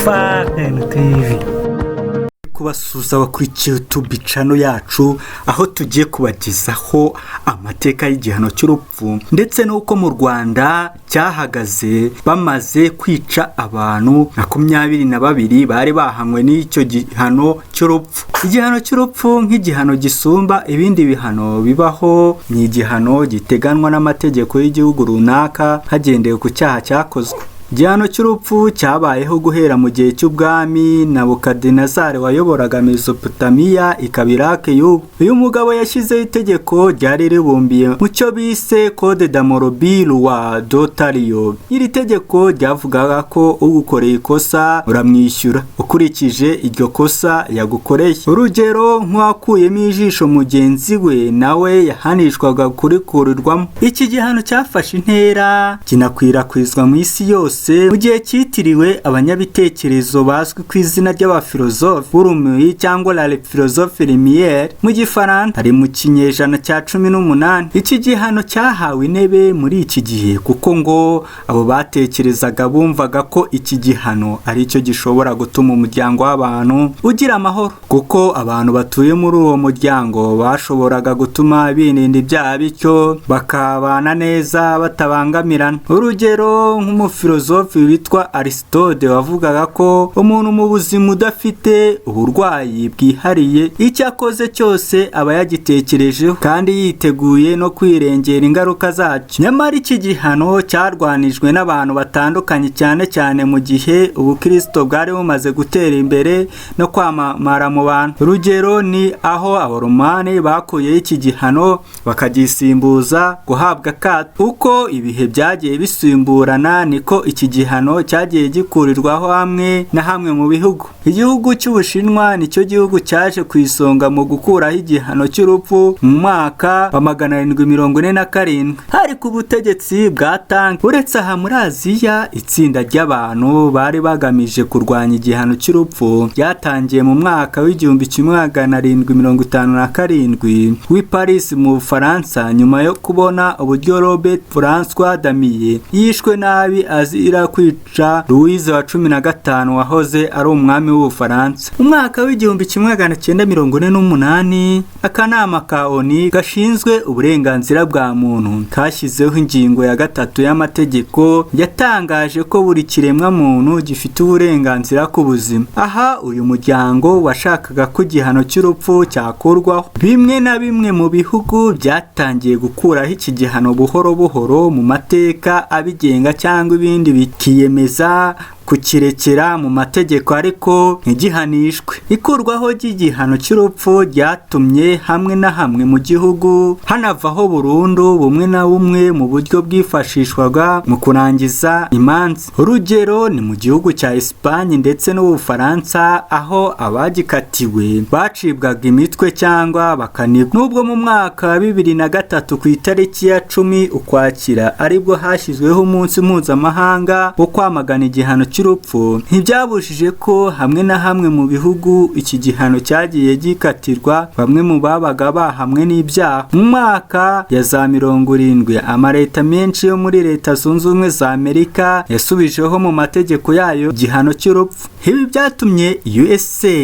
FAN TV kubasuza bakurikiye YouTube channel yacu, aho tugiye kubagezaho amateka y'igihano cy'urupfu ndetse nuko mu Rwanda cyahagaze bamaze kwica abantu 22 bari bahanywe n'icyo gihano cy'urupfu. Igihano cy'urupfu nk'igihano gisumba ibindi bihano bibaho, ni igihano giteganwa n'amategeko y'igihugu runaka hagendewe ku cyaha cyakozwe. Igihano cy'urupfu cyabayeho guhera mu gihe cy'ubwami Nabukadinezari wayoboraga Mesopotamiya ikaba Iraq y'ubu. Uyu mugabo yashyizeho itegeko ryari ribumbiye mu cyo bise Code d'Hammurabi wa Dotario. Iri tegeko ryavugaga ko ugukoreye ikosa uramwishyura ukurikije iryo kosa yagukoreye. Urugero, nk'uwakuyemo ijisho mugenzi we nawe yahanishwaga kurikurirwamo. Iki gihano cyafashe intera kinakwirakwizwa mu isi yose mu gihe cyitiriwe abanyabitekerezo bazwi ku izina ry'abafilozofe b'urumuri cyangwa la philosophe lumière mu Gifaransa, ari mu kinyejana cya 18. Iki gihano cyahawe intebe muri iki gihe kuko ngo abo batekerezaga bumvaga ko iki gihano ari cyo gishobora gutuma umuryango w'abantu ugira amahoro, kuko abantu batuye muri uwo muryango bashoboraga gutuma birinda ibyaha bityo bakabana neza batabangamirana. Urugero, nk'umufilozofe witwa Aristote wavugaga ko umuntu mu buzima udafite uburwayi bwihariye icyo akoze cyose aba yagitekerejeho kandi yiteguye no kwirengera ingaruka zacyo. Nyamara iki gihano cyarwanijwe n'abantu batandukanye, cyane cyane mu gihe ubukristo bwari bumaze gutera imbere no kwamamara mu bantu. Urugero ni aho abaromani bakuye iki gihano bakagisimbuza guhabwa akato. Uko ibihe byagiye bisimburana niko iki gihano cyagiye gikurirwaho hamwe na hamwe mu bihugu. Igihugu cy'Ubushinwa nicyo gihugu cyaje ku isonga mu gukuraho igihano cy'urupfu mu mwaka wa 747 hari ku butegetsi bwa Tang. Uretse aha muri Aziya, itsinda ry'abantu bari bagamije kurwanya igihano cy'urupfu ryatangiye mu mwaka w'1757 w'i Paris mu Bufaransa, nyuma yo kubona uburyo Robert François Damier yishwe nabi azira kwica Louise wa 15 wahoze ari umwami w'Ubufaransa. Mu mwaka w'1948 akanama ka ONU gashinzwe uburenganzira bwa muntu kashyizeho ingingo ya 3 y'amategeko yatangaje ko buri kiremwa muntu gifite uburenganzira ku buzima. Aha uyu muryango washakaga ko igihano cy'urupfu cyakurwaho. Bimwe na bimwe mu bihugu byatangiye gukuraho iki gihano buhoro buhoro mu mateka abigenga cyangwa ibindi bikiyemeza kukirekera mu mategeko ariko ntigihanishwe. Ikurwaho ry'igihano cy'urupfu ryatumye hamwe na hamwe mu gihugu hanavaho burundu bumwe na bumwe mu buryo bwifashishwaga mu kurangiza imanza. Urugero ni mu gihugu cya Espagne ndetse n'Ubufaransa, aho abagikatiwe bacibwaga imitwe cyangwa bakanigwa. Nubwo mu mwaka wa 2003 ku itariki ya 10 Ukwakira aribwo hashyizweho umunsi mpuzamahanga wo kwamagana igihano cy'urupfu, ntibyabujije ko hamwe na hamwe mu bihugu iki gihano cyagiye gikatirwa bamwe mu babaga bahamwe n'ibyaha. Mu mwaka ya za 70 amaleta menshi yo muri Leta Zunze Ubumwe za Amerika yasubijeho mu mategeko yayo igihano cy'urupfu. Ibi byatumye USA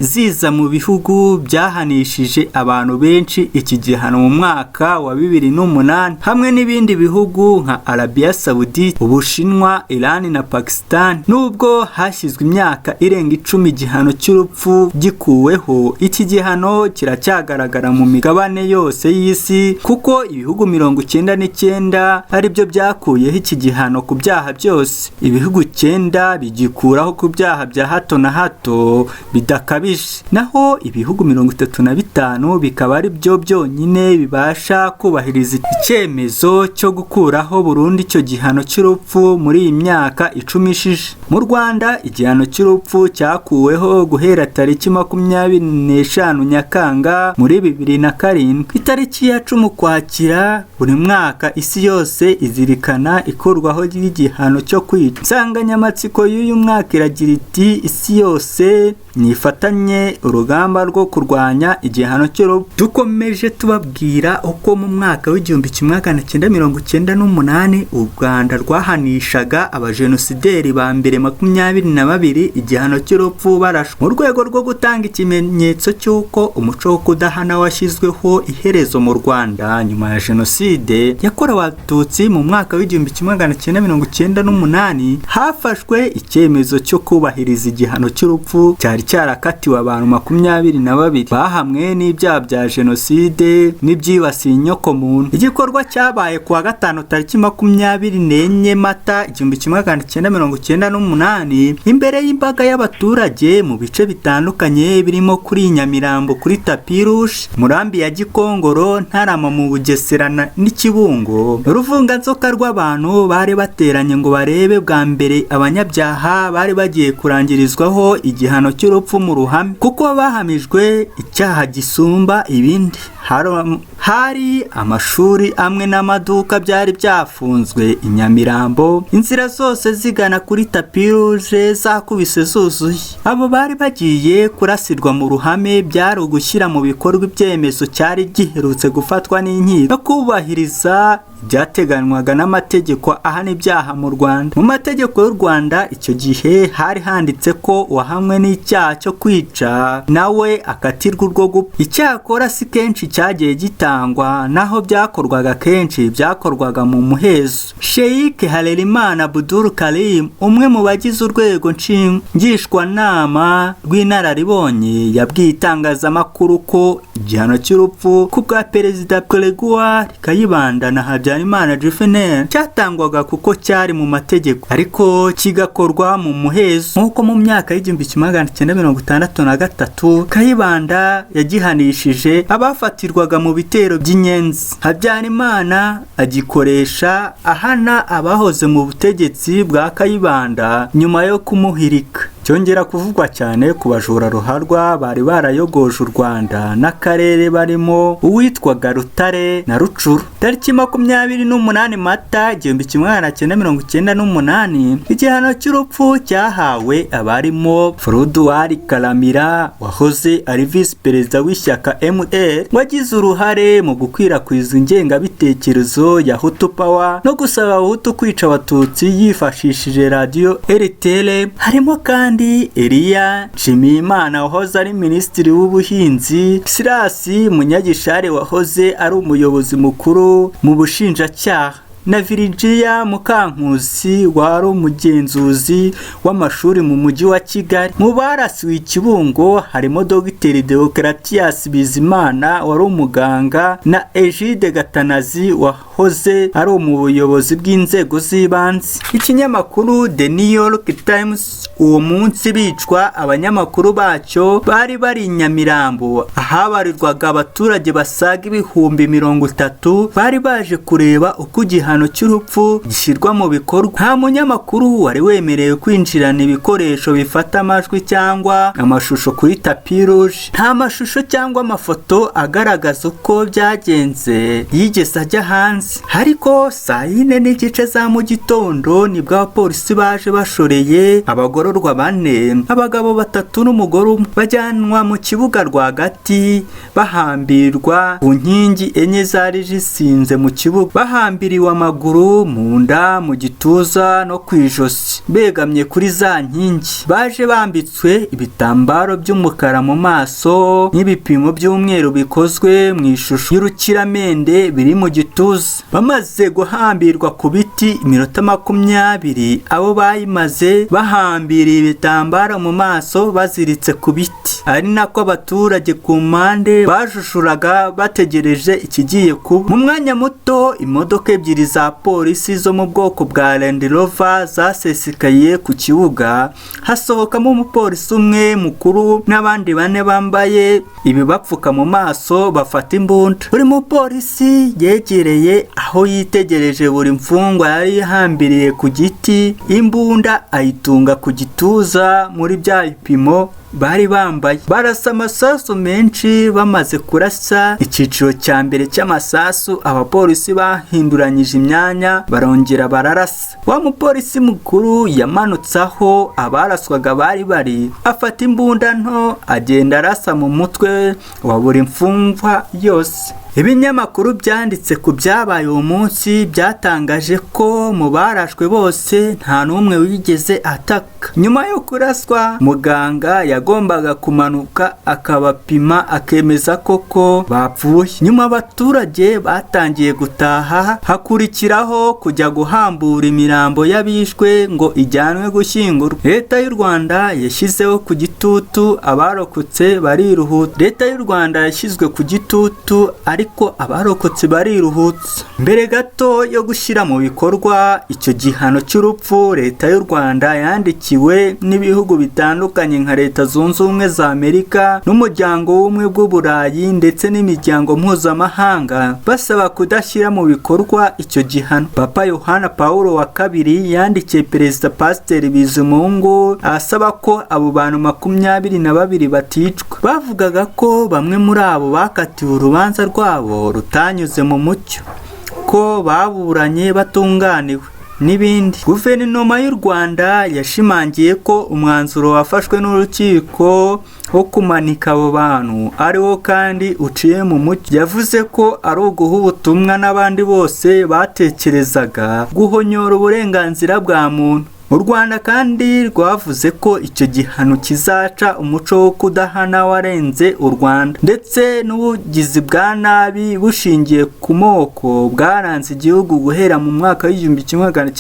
ziza mu bihugu byahanishije abantu benshi iki gihano mu mwaka wa 2008 hamwe n'ibindi bihugu nka Arabia Saudite, Ubushinwa, Iran na Pakistan. Nubwo hashyizwe imyaka irenga 10 igihano cy'urupfu gikuweho, iki gihano kiracyagaragara mu migabane yose y'isi kuko ibihugu 99 ari byo byakuyeho iki gihano ku byaha byose. Ibihugu 9 bigikuraho ku byaha bya hato na hato bidakabije, naho ibihugu 35 bikaba ari byo byonyine bibasha kubahiriza icyemezo cyo gukuraho burundu icyo gihano cy'urupfu muri iyi myaka 10 ishize. Mu Rwanda igihano cy'urupfu cyakuweho guhera tariki 25 Nyakanga muri 2007. Itariki ya 10 Ukwakira buri mwaka isi yose izirikana ikurwaho ry'igihano cyo kwica. Insanganyamatsiko y'uyu mwaka iragira iti isi yose nifatanye urugamba rwo kurwanya igihano cy'urupfu. Dukomeje tubabwira uko mu mwaka w'1998 u Rwanda rwahanishaga abajenosideri ba ba mbere 22 igihano cy'urupfu barashwe mu rwego rwo gutanga ikimenyetso cy'uko umuco wo kudahana washyizweho iherezo mu Rwanda nyuma ya jenoside yakorewe Abatutsi mu mwaka w'1998. Hafashwe icyemezo cyo kubahiriza igihano cy'urupfu cyari cyarakatiwe abantu 22 bahamwe n'ibyaha bya jenoside n'ibyibasiye inyokomuntu. Igikorwa cyabaye kuwa gatanu tariki 24 Mata 1998 imbere y'imbaga y'abaturage mu bice bitandukanye birimo kuri Nyamirambo, kuri Tapi Rouge, Murambi ya Gikongoro, Ntarama mu Bugesera n'Ikibungo. Uruvunganzoka rw'abantu bari bateranye ngo barebe bwa mbere abanyabyaha bari bagiye kurangirizwaho igihano cy'urupfu mu ruhame kuko bahamijwe icyaha gisumba ibindi. Hari amashuri amwe n'amaduka byari byafunzwe i Nyamirambo, inzira zose zigana kuri Tapi Rouge zakubise zuzuye. Abo bari bagiye kurasirwa mu ruhame byari ugushyira mu bikorwa ibyemezo cyari giherutse gufatwa n'inkiko no kubahiriza byateganywaga n'amategeko ahana ibyaha mu Rwanda. Mu mategeko y'u Rwanda icyo gihe hari handitse ko uwahamwe n'icyaha cyo kwica nawe akatirwa urwo gupfa. Icyakora si kenshi cyagiye gitangwa, naho byakorwaga kenshi byakorwaga mu muhezo. Sheikh Harerimana Abdul Karim, umwe mu bagize urwego ngishwanama rw'inararibonye, yabwiye itangazamakuru ko igihano cy'urupfu ku bwa Perezida Gregoire Kayibanda na Habyarimana Juvenal cyatangwaga kuko cyari mu mategeko ariko kigakorwa mu muhezo. Nk'uko mu myaka y'1963 Kayibanda yagihanishije abafatirwaga mu bitero by'inyenzi, Habyarimana agikoresha ahana abahoze mu butegetsi bwa Kayibanda nyuma yo kumuhirika. Cyongera kuvugwa cyane ku bajura ruharwa bari barayogoje u Rwanda n'akarere barimo uwitwaga Rutare na Rucuru. Tariki 28 Mata 1998 igihano cy'urupfu cyahawe abarimo Froduard Karamira wahoze ari visi perezida w'ishyaka MR, wagize uruhare mu gukwirakwiza ingengabitekerezo ya Hutu Power no gusaba Abahutu kwica Abatutsi yifashishije radio RTL. Harimo kandi Elia Nshimiyimana wahoze ari minisitiri w'ubuhinzi, Sirasi Munyagishari wahoze ari umuyobozi mukuru mu bushinjacyaha, na Virginia Mukankusi wari umugenzuzi w'amashuri mu mujyi wa Kigali. Mu barasiwe Ikibungo harimo Dr Deogratias Bizimana wari umuganga na Egide Gatanazi wahoze ari umuyobozi bw'inzego z'ibanze. Ikinyamakuru The New York Times uwo munsi bicwa abanyamakuru bacyo bari bari Nyamirambo, ahabarirwaga abaturage basaga 30,000 bari baje kureba uko igihano cy'urupfu gishyirwa mu bikorwa. Nta munyamakuru wari wemerewe kwinjirana ibikoresho bifata amajwi cyangwa amashusho kuri Tapi Rouge. Nta mashusho cyangwa amafoto agaragaza uko byagenze yigeze ajya hanze. Ariko saa 4:30 za mu gitondo nibwo abapolisi baje bashoreye abagororwa 4, abagabo 3 n'umugore umwe, bajyanwa mu kibuga rwagati bahambirwa ku nkingi 4 zari zisinze mu kibuga, bahambiriwe amaguru, mu nda, mu gituza no kwijosi begamye kuri za nkingi. Baje bambitswe ibitambaro by'umukara mu maso n'ibipimo by'umweru bikozwe mu ishusho y'urukiramende biri mu gituza. Bamaze guhambirwa ku biti iminota 20, abo bayimaze bahambiriye ibitambaro mu maso baziritse ku biti. Ari nako abaturage ku mpande bajushuraga bategereje ikigiye kuba. Mu mwanya muto imodoka 2 za polisi zo mu bwoko bwa Land Rover zasesekaye ku kibuga, hasohokamo umupolisi umwe mukuru n'abandi 4 bambaye ibibapfuka mu maso bafata imbunda. Buri mupolisi yegereye aho yitegereje buri mfungwa yari ihambiriye ku giti, imbunda ayitunga ku gituza muri bya bipimo bari bambaye. Barasa amasasu menshi. Bamaze kurasa icyiciro cya mbere cy'amasasu, abapolisi bahinduranyije imyanya barongera bararasa. Wa mupolisi mukuru yamanutse aho abaraswaga bari afata imbunda nto agenda arasa mu mutwe wa buri mfungwa yose. Ibinyamakuru byanditse ku byabaye uwo munsi byatangaje ko mu barashwe bose nta n'umwe wigeze ataka. Nyuma yo kuraswa, muganga yagombaga kumanuka akabapima akemeza koko bapfuye. Nyuma abaturage batangiye gutaha, hakurikiraho kujya guhambura imirambo y'abishwe ngo ijyanwe gushyingurwa. Leta y'u Rwanda yashyizeho ku gitutu abarokotse bariruhutsa. Leta y'u Rwanda yashyizwe ku gitutu ariko abarokotse bariruhutsa. Mbere gato yo gushyira mu bikorwa icyo gihano cy'urupfu, Leta y'u Rwanda yandikiwe n'ibihugu bitandukanye nka Leta Zunze Ubumwe za Amerika n'Umuryango w'Ubumwe bw'Uburayi ndetse n'imiryango mpuzamahanga basaba kudashyira mu bikorwa icyo gihano. Papa Yohana Paulo wa kabiri yandikiye Perezida Pasiteri Bizimungu asaba ko abo bantu 22 baticwa. Bavugaga ko bamwe muri abo bakatiwe urubanza rwabo rutanyuze mu mucyo, ko baburanye batunganiwe n'ibindi. Guverinoma y'u Rwanda yashimangiye ko umwanzuro wafashwe n'urukiko wo kumanika abo bantu ariwo kandi uciye mu mucyo. Yavuze ko ari uguha ubutumwa n'abandi bose batekerezaga guhonyora uburenganzira bwa muntu. U Rwanda kandi rwavuze ko icyo gihano kizaca umuco wo kudahana warenze u Rwanda, ndetse n'ubugizi bwa nabi bushingiye ku moko bwaranze igihugu guhera mu mwaka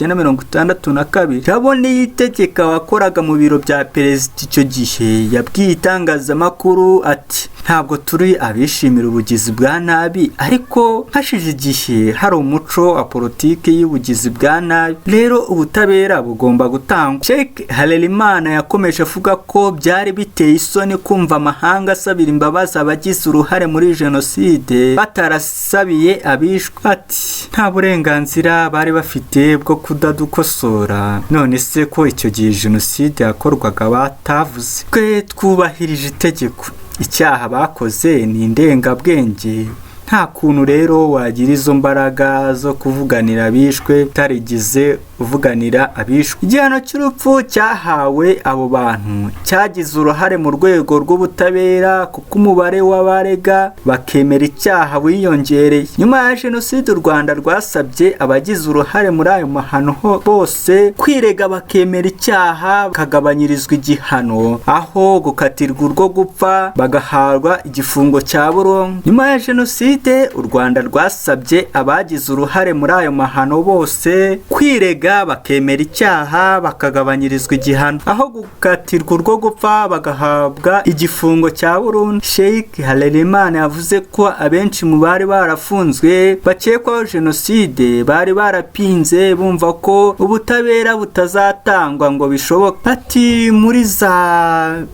w'1962. Jaboni yitegeka wakoraga mu biro bya perezida icyo gihe yabwiye itangazamakuru ati ntabwo turi abishimira ubugizi bwa nabi, ariko hashize igihe hari umuco wa politiki y'ubugizi bwa nabi, rero ubutabera bugomba gutangwa. Sheikh Harerimana yakomeje avuga ko byari biteye isoni kumva amahanga asabira imbabazi abagize uruhare muri jenoside batarasabiye abishwe. Ati nta burenganzira bari bafite bwo kudadukosora, none se ko icyo gihe jenoside yakorwaga batavuze? Twe twubahirije itegeko, icyaha bakoze ni indengabwenge. Nta kuntu rero wagira izo mbaraga zo kuvuganira abishwe utarigize uvuganira abishwe. Igihano cy'urupfu cyahawe abo bantu cyagize uruhare mu rwego rw'ubutabera kuko umubare w'abarega bakemera icyaha wiyongereye. Nyuma ya jenoside u Rwanda rwasabye abagize uruhare muri ayo mahano bose kwirega bakemera icyaha bakagabanyirizwa igihano, aho gukatirwa urwo gupfa bagahabwa igifungo cya burundu. Nyuma ya jenoside u Rwanda rwasabye abagize uruhare muri ayo mahano bose kwirega bakemera icyaha bakagabanyirizwa igihano, aho gukatirwa urwo gupfa bagahabwa igifungo cya burundu. Sheikh Harerimana yavuze ko abenshi mu bari barafunzwe bakekwaho jenoside bari barapinze bumva ko ubutabera butazatangwa ngo bishoboka. Ati muri za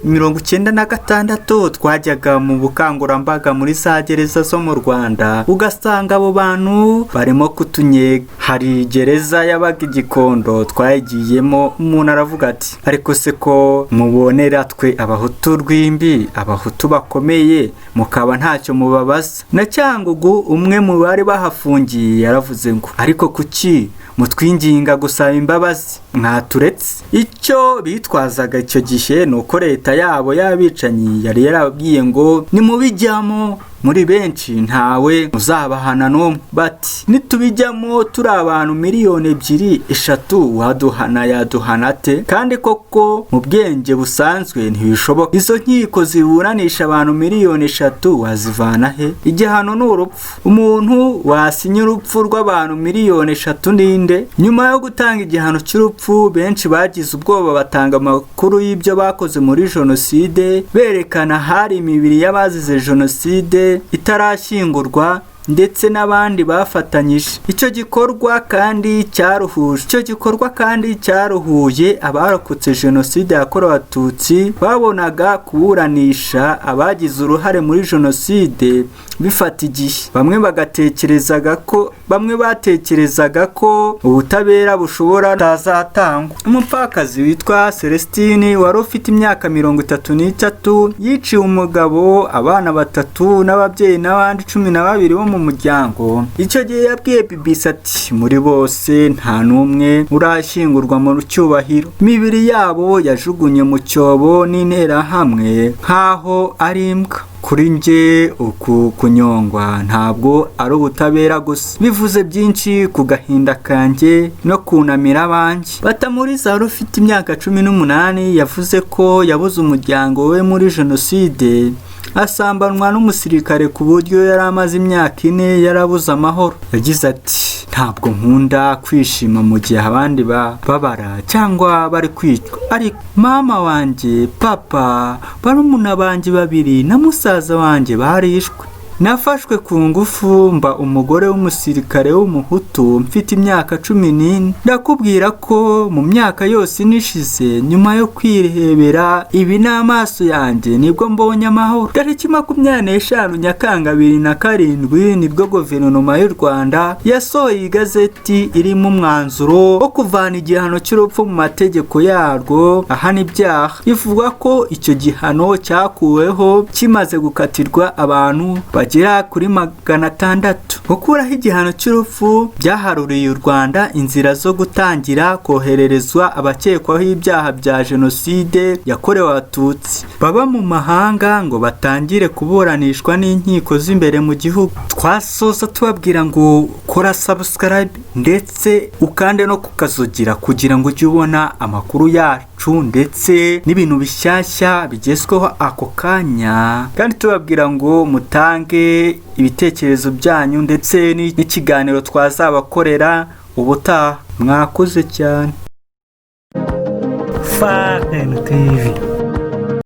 1996 twajyaga mu bukangurambaga muri za gereza zo mu Rwanda, ugasanga abo bantu barimo kutunyega. Hari gereza yabaga Gikondo twayigiyemo, umuntu aravuga ati ariko se ko mubonera twe abahutu rwimbi, abahutu bakomeye, mukaba ntacyo mubabaza? Na Cyangugu umwe mu bari bahafungiye yaravuze ngo ariko kuki mutwinginga gusaba imbabazi, mwaturetse? Icyo bitwazaga icyo gihe nuko leta yabo y'abicanyi yari yarababwiye ngo nimubijyamo muri benshi ntawe muzabahana n'umwe. Bati nitubijyamo turi abantu 2,000,000 waduhana yaduhana ate? Kandi koko mu bwenge busanzwe ntibishoboka. Izo nkiko ziburanisha abantu 3,000,000 wazivana he? Igihano ni urupfu. Umuntu wasinya urupfu rw'abantu 3,000,000 ninde? Nyuma yo gutanga igihano cy'urupfu, benshi bagize ubwoba batanga amakuru y'ibyo bakoze muri jenoside, berekana hari imibiri y'abazize jenoside itarashyingurwa ndetse n'abandi bafatanyije. Icyo gikorwa kandi cyaruhuye abarokotse jenoside yakorewe Abatutsi babonaga kuburanisha abagize uruhare muri jenoside bifata igihe. Bamwe batekerezaga ko ubutabera bushobora kutazatangwa. Umupfakazi witwa Celestine wari ufite imyaka 33 yiciwe umugabo, abana 3 n'ababyeyi n'abandi 12 bo mu muryango. Icyo gihe yabwiye BBC ati muri bose nta n'umwe urashyingurwa mu cyubahiro, imibiri yabo yajugunye mu cyobo n'interahamwe nk'aho ari imbwa. Kuri nge uku kunyongwa ntabwo ari ubutabera gusa, bivuze byinshi ku gahinda kanjye no kunamira abanjye. Batamuriza wari ufite imyaka 18 yavuze ko yabuze umuryango we muri jenoside, asambanwa n'umusirikare ku buryo yari amaze imyaka 4 yarabuze amahoro. Yagize ati ntabwo nkunda kwishima mu gihe abandi babara cyangwa bari kwicwa, ariko mama wanjye, papa, barumuna banjye babiri na musaza wanjye barishwe. Nafashwe ku ngufu mba umugore w'umusirikare w'umuhutu mfite imyaka 14. Ndakubwira ko mu myaka yose nishize nyuma yo kwihebera ibi n'amaso yanjye nibwo mbonye amahoro. Tariki 25 Nyakanga 2007 nibwo guverinoma y'u Rwanda yasohoye igazeti irimo umwanzuro wo kuvana igihano cy'urupfu mu mategeko yarwo ahana ibyaha. Ivuga ko icyo gihano cyakuweho kimaze gukatirwa abantu bagera kuri 600. Gukuraho igihano cy'urupfu byaharuriye u Rwanda inzira zo gutangira kohererezwa abakekwaho ibyaha bya jenoside yakorewe Abatutsi baba mu mahanga ngo batangire kuburanishwa n'inkiko z'imbere mu gihugu. Twasoza tubabwira ngo kora subscribe ndetse ukande no kukazugira kugira ngo ujye ubona amakuru yacu ndetse n'ibintu bishyashya bigezweho ako kanya, kandi tubabwira ngo mutange ibitekerezo byanyu ndetse n'ikiganiro twazabakorera ubutaha. Mwakoze cyane. FAN TV.